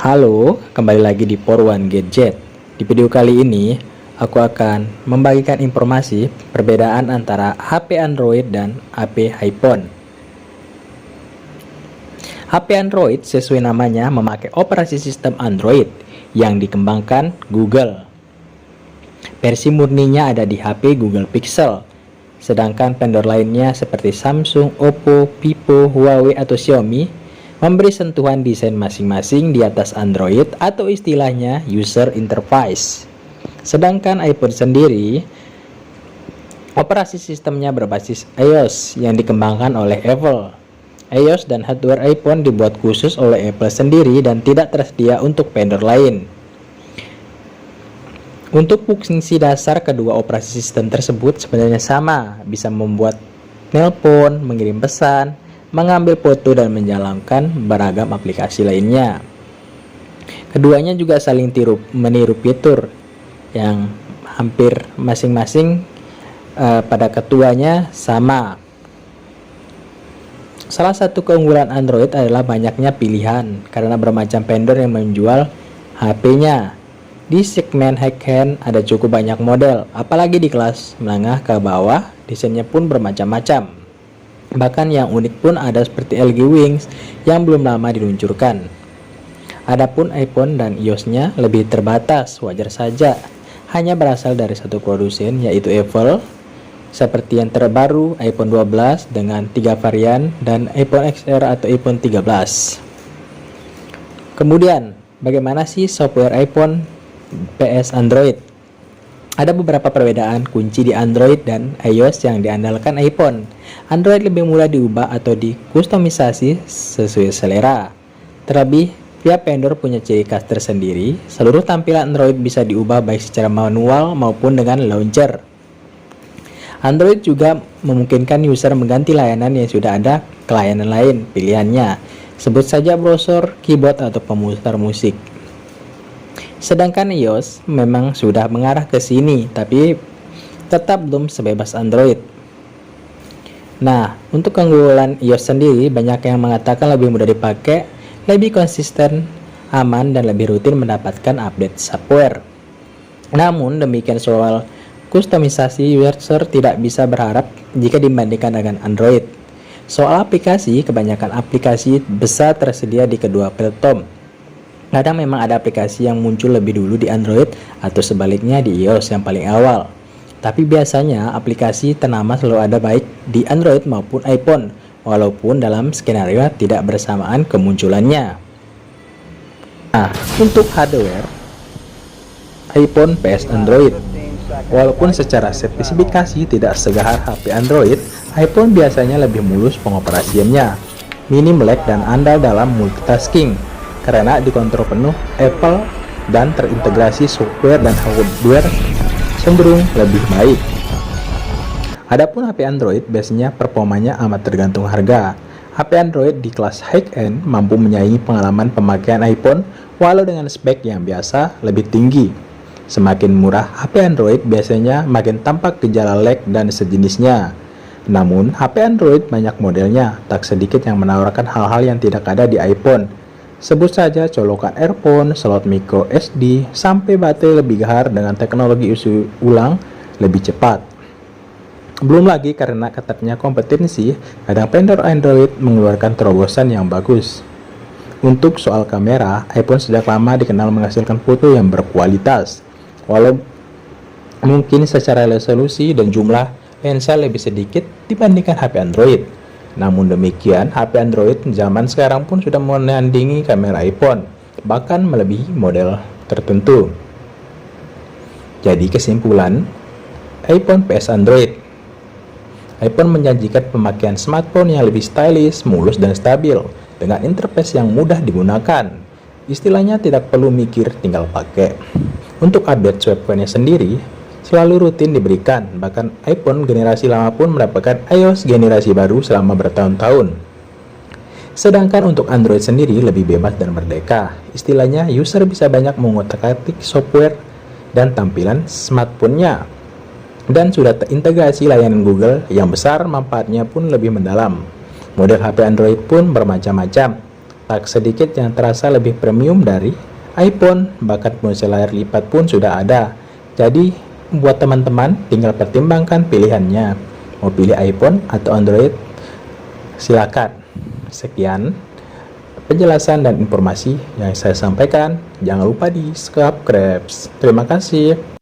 Halo, kembali lagi di Porwan Gadget. Di video kali ini, aku akan membagikan informasi perbedaan antara HP Android dan HP iPhone. HP Android sesuai namanya memakai operasi sistem Android yang dikembangkan Google. Versi murninya ada di HP Google Pixel, sedangkan vendor lainnya seperti Samsung, Oppo, Vivo, Huawei atau Xiaomi memberi sentuhan desain masing-masing di atas Android atau istilahnya user interface. Sedangkan iPhone sendiri, operasi sistemnya berbasis iOS yang dikembangkan oleh Apple. iOS dan hardware iPhone dibuat khusus oleh Apple sendiri dan tidak tersedia untuk vendor lain. Untuk fungsi dasar kedua operasi sistem tersebut sebenarnya sama, bisa membuat nelpon, mengirim pesan, mengambil foto dan menjalankan beragam aplikasi lainnya. Keduanya juga saling meniru fitur yang hampir masing-masing pada keduanya sama. Salah satu keunggulan Android adalah banyaknya pilihan karena bermacam vendor yang menjual HP-nya. Di segmen high-end ada cukup banyak model, apalagi di kelas menengah ke bawah, desainnya pun bermacam-macam. Bahkan yang unik pun ada seperti LG Wings yang belum lama diluncurkan. Adapun iPhone dan iOS-nya lebih terbatas, wajar saja. Hanya berasal dari satu produsen yaitu Apple, seperti yang terbaru iPhone 12 dengan 3 varian dan iPhone XR atau iPhone 13. Kemudian, bagaimana sih software iPhone vs Android? Ada beberapa perbedaan kunci di Android dan iOS yang diandalkan iPhone. Android lebih mudah diubah atau dikustomisasi sesuai selera. Terlebih, tiap vendor punya ciri khas tersendiri. Seluruh tampilan Android bisa diubah baik secara manual maupun dengan launcher. Android juga memungkinkan user mengganti layanan yang sudah ada ke layanan lain pilihannya. Sebut saja browser, keyboard, atau pemutar musik. Sedangkan iOS memang sudah mengarah ke sini, tapi tetap belum sebebas Android. Nah, untuk keunggulan iOS sendiri, banyak yang mengatakan lebih mudah dipakai, lebih konsisten, aman, dan lebih rutin mendapatkan update software. Namun, demikian soal kustomisasi, user tidak bisa berharap jika dibandingkan dengan Android. Soal aplikasi, kebanyakan aplikasi besar tersedia di kedua platform. Kadang memang ada aplikasi yang muncul lebih dulu di Android atau sebaliknya di iOS yang paling awal. Tapi biasanya aplikasi ternama selalu ada baik di Android maupun iPhone, walaupun dalam skenario tidak bersamaan kemunculannya. Nah, untuk hardware, iPhone vs Android. Walaupun secara spesifikasi tidak segahar HP Android, iPhone biasanya lebih mulus pengoperasiannya, minim lag dan andal dalam multitasking. Karena dikontrol penuh Apple dan terintegrasi software dan hardware cenderung lebih baik. Adapun HP Android biasanya performanya amat tergantung harga. HP Android di kelas high-end mampu menyaingi pengalaman pemakaian iPhone walau dengan spek yang biasa lebih tinggi. Semakin murah HP Android biasanya makin tampak gejala lag dan sejenisnya. Namun HP Android banyak modelnya, tak sedikit yang menawarkan hal-hal yang tidak ada di iPhone. Sebut saja colokan earphone, slot micro SD, sampai baterai lebih gahar dengan teknologi isi ulang lebih cepat. Belum lagi karena ketatnya kompetensi, kadang vendor Android mengeluarkan terobosan yang bagus. Untuk soal kamera, iPhone sejak lama dikenal menghasilkan foto yang berkualitas. Walau mungkin secara resolusi dan jumlah lensa lebih sedikit dibandingkan HP Android. Namun demikian, HP Android zaman sekarang pun sudah menandingi kamera iPhone, bahkan melebihi model tertentu. Jadi kesimpulan, iPhone vs Android. iPhone menjanjikan pemakaian smartphone yang lebih stylish, mulus, dan stabil, dengan interface yang mudah digunakan. Istilahnya tidak perlu mikir, tinggal pakai. Untuk update software-nya sendiri, selalu rutin diberikan, bahkan iPhone generasi lama pun mendapatkan iOS generasi baru selama bertahun-tahun. Sedangkan untuk Android sendiri lebih bebas dan merdeka. Istilahnya, user bisa banyak mengotak-atik software dan tampilan smartphone-nya. Dan sudah terintegrasi layanan Google yang besar, manfaatnya pun lebih mendalam. Model HP Android pun bermacam-macam, tak sedikit yang terasa lebih premium dari iPhone, bahkan ponsel layar lipat pun sudah ada. Jadi, buat teman-teman tinggal pertimbangkan pilihannya. Mau pilih iPhone atau Android? Silakan. Sekian penjelasan dan informasi yang saya sampaikan. Jangan lupa di subscribe. Terima kasih.